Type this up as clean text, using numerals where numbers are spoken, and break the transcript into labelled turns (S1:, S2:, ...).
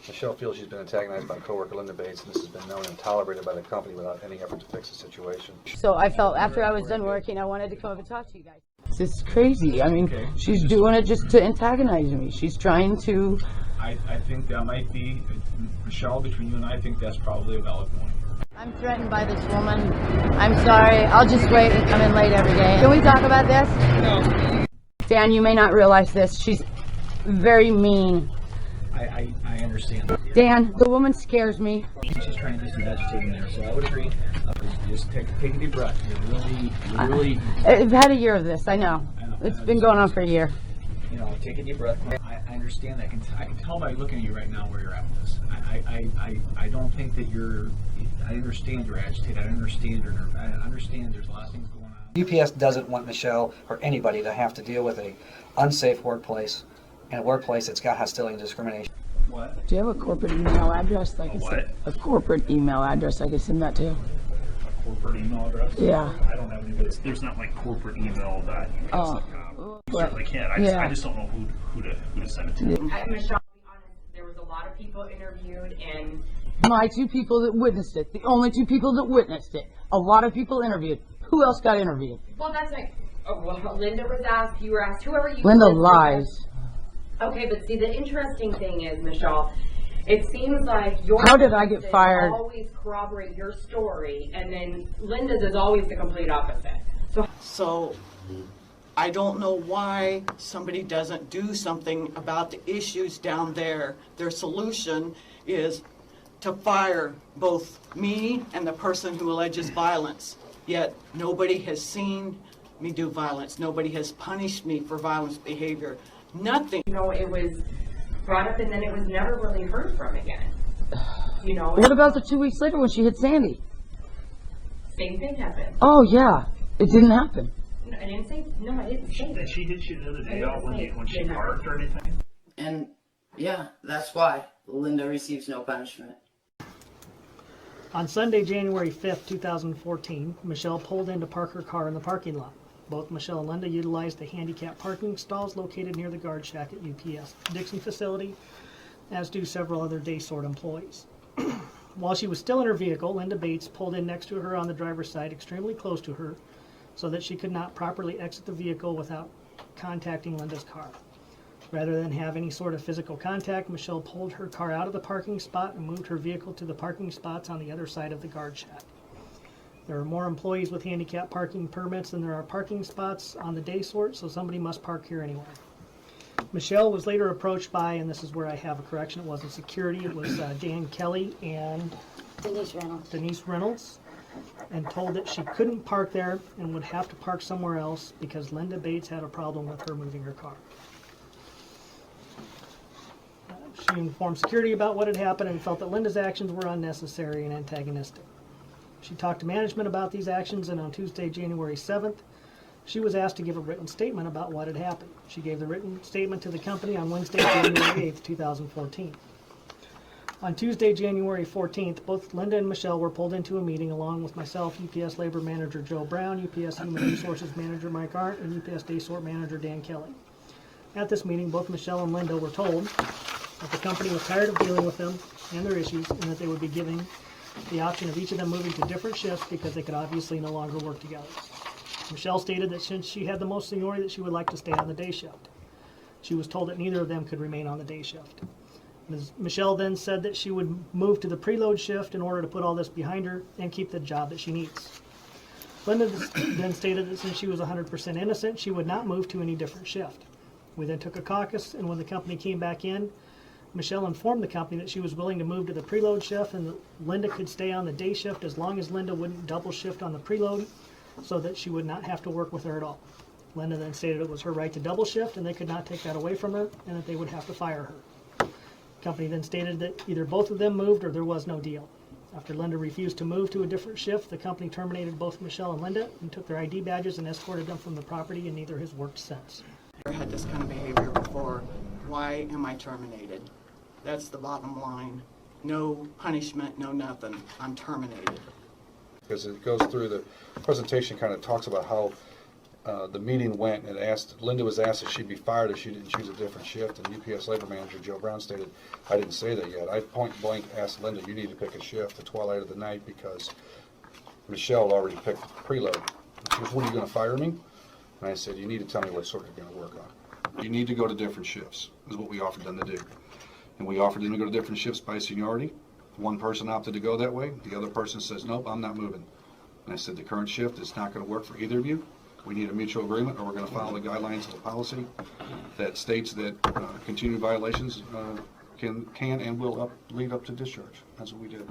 S1: Michelle feels she's been antagonized by coworker Linda Bates, and this has been known and tolerated by the company without any effort to fix the situation.
S2: So I felt after I was done working, I wanted to come up and talk to you guys. This is crazy. I mean, she's doing it just to antagonize me. She's trying to...
S3: I think that might be, Michelle, between you and I think that's probably a valid point.
S2: I'm threatened by this woman. I'm sorry. I'll just wait and come in late every day. Can we talk about this? No. Dan, you may not realize this. She's very mean.
S3: I understand.
S2: Dan, the woman scares me.
S3: She's trying to do some agitating there, so I would agree. Just take a deep breath. You're really.
S2: I've had a year of this. I know. It's been going on for a year.
S3: You know, take a deep breath. I understand that. I can tell by looking at you right now where you're at with this. I don't think that you're. I understand you're agitated. I understand you're nervous. I understand there's a lot of things going on.
S4: UPS doesn't want Michelle or anybody to have to deal with a unsafe workplace and a workplace that's got hostility and discrimination.
S3: What?
S2: Do you have a corporate email address? I can
S3: what?
S2: A corporate email address. I can send that to.
S3: A corporate email address?
S2: Yeah.
S3: I don't have any, but there's not like corporate email that you certainly can. I just don't know who to send it to.
S5: Michelle, to be honest, there was a lot of people interviewed, and
S2: My two people that witnessed it. The only two people that witnessed it. A lot of people interviewed. Who else got interviewed?
S5: well, that's like, Linda was asked, you were asked, whoever you.
S2: Linda
S5: listed.
S2: lies.
S5: Okay, but see, the interesting thing is, Michelle, it seems like your.
S2: How did I get
S5: sources
S2: fired?
S5: Always corroborate your story, and then Linda's is always the complete opposite.
S6: So I don't know why somebody doesn't do something about the issues down there. Their solution is to fire both me and the person who alleges violence. Yet nobody has seen me do violence. Nobody has punished me for violence behavior. Nothing.
S5: You know, it was brought up, and then it was never really heard from again. You know.
S2: What about the 2 weeks later when she hit Sandy?
S5: Same thing happened.
S2: Oh yeah, it didn't happen.
S5: No, I didn't say. No, I didn't say.
S3: That she did shoot the other day
S5: I
S3: out
S5: didn't say
S3: when she
S5: didn't
S3: parked or anything?
S7: And yeah, that's why Linda receives no punishment.
S8: On Sunday, January 5th, 2014, Michelle pulled in to park her car in the parking lot. Both Michelle and Linda utilized the handicap parking stalls located near the guard shack at UPS Dixon facility, as do several other day sort employees. While she was still in her vehicle, Linda Bates pulled in next to her on the driver's side, extremely close to her, so that she could not properly exit the vehicle without contacting Linda's car. Rather than have any sort of physical contact, Michelle pulled her car out of the parking spot and moved her vehicle to the parking spots on the other side of the guard shack. There are more employees with handicap parking permits than there are parking spots on the day sort, so somebody must park here anyway. Michelle was later approached by, and this is where I have a correction, it wasn't security, it was Dan Kelly and Denise Reynolds, and told that she couldn't park there and would have to park somewhere else because Linda Bates had a problem with her moving her car. She informed security about what had happened and felt that Linda's actions were unnecessary and antagonistic. She talked to management about these actions, and on Tuesday, January 7th, she was asked to give a written statement about what had happened. She gave the written statement to the company on Wednesday, January 8th, 2014. On Tuesday, January 14th, both Linda and Michelle were pulled into a meeting along with myself, UPS Labor Manager Joe Brown, UPS Human Resources Manager Mike Arndt, and UPS Day Sort Manager Dan Kelly. At this meeting, both Michelle and Linda were told that the company was tired of dealing with them and their issues, and that they would be giving the option of each of them moving to different shifts because they could obviously no longer work together. Michelle stated that since she had the most seniority, that she would like to stay on the day shift. She was told that neither of them could remain on the day shift. Michelle then said that she would move to the preload shift in order to put all this behind her and keep the job that she needs. Linda then stated that since she was 100% innocent, she would not move to any different shift. We then took a caucus, and when the company came back in, Michelle informed the company that she was willing to move to the preload shift and that Linda could stay on the day shift as long as Linda wouldn't double shift on the preload so that she would not have to work with her at all. Linda then stated it was her right to double shift and they could not take that away from her and that they would have to fire her. The company then stated that either both of them moved or there was no deal. After Linda refused to move to a different shift, the company terminated both Michelle and Linda and took their ID badges and escorted them from the property, and neither has worked since.
S6: I've never had this kind of behavior before. Why am I terminated? That's the bottom line. No punishment, no nothing. I'm terminated.
S1: Because it goes through the presentation, kind of talks about how the meeting went and asked, Linda was asked if she'd be fired if she didn't choose a different shift, and UPS labor manager Joe Brown stated, I didn't say that yet. I point blank asked Linda, you need to pick a shift, the twilight of the night, because Michelle already picked preload. She goes, what, are you gonna fire me? And I said, you need to tell me what sort you're gonna work on. You need to go to different shifts, is what we offered them to do. And we offered them to go to different shifts by seniority. One person opted to go that way, the other person says, nope, I'm not moving. And I said, the current shift is not gonna work for either of you. We need a mutual agreement, or we're gonna follow the guidelines of the policy that states that continued violations can and will lead up to discharge. That's what we did.